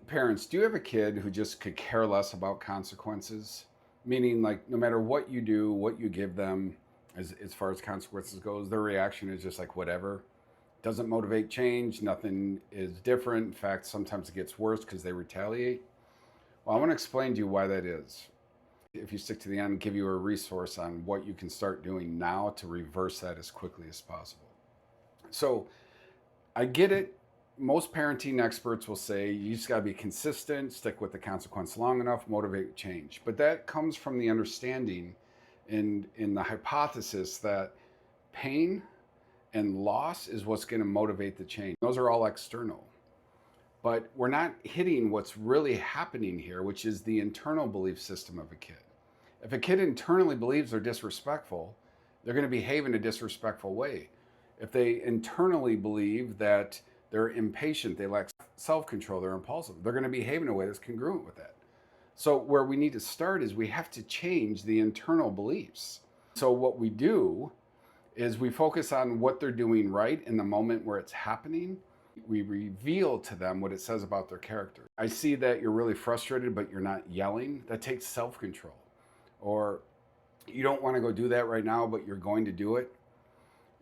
Parents, do you have a kid who just could care less about consequences? Meaning, like, no matter what you do, what you give them, as far as consequences goes, their reaction is just like whatever. Doesn't motivate change. Nothing is different. In fact, sometimes it gets worse because they retaliate. Well, I want to explain to you why that is. If you stick to the end, give you a resource on what you can start doing now to reverse that as quickly as possible. So I get it. Most parenting experts will say you just got to be consistent, stick with the consequence long enough, motivate change. But that comes from the understanding in the hypothesis that pain and loss is what's going to motivate the change. Those are all external. But we're not hitting what's really happening here, which is the internal belief system of a kid. If a kid internally believes they're disrespectful, they're going to behave in a disrespectful way. If they internally believe that they're impatient, they lack self-control, they're impulsive, they're going to behave in a way that's congruent with that. So where we need to start is we have to change the internal beliefs. So what we do is we focus on what they're doing right in the moment where it's happening. We reveal to them what it says about their character. I see that you're really frustrated, but you're not yelling. That takes self-control. Or you don't want to go do that right now, but you're going to do it.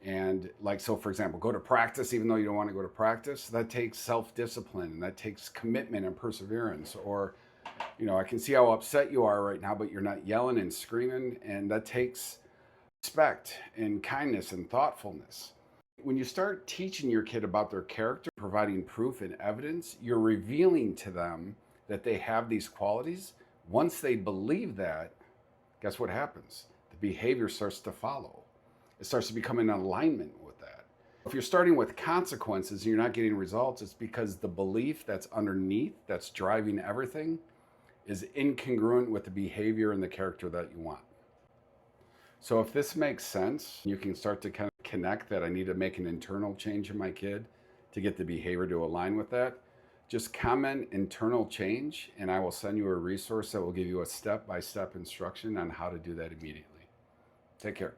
And like, so for example, go to practice even though you don't want to go to practice. That takes self-discipline, and that takes commitment and perseverance. Or, I can see how upset you are right now, but you're not yelling and screaming. And that takes respect and kindness and thoughtfulness. When you start teaching your kid about their character, providing proof and evidence, you're revealing to them that they have these qualities. Once they believe that, guess what happens? The behavior starts to follow. It starts to become in alignment with that. If you're starting with consequences and you're not getting results, it's because the belief that's underneath, that's driving everything, is incongruent with the behavior and the character that you want. So if this makes sense, you can start to kind of connect that I need to make an internal change in my kid to get the behavior to align with that. Just comment internal change, and I will send you a resource that will give you a step-by-step instruction on how to do that immediately. Take care.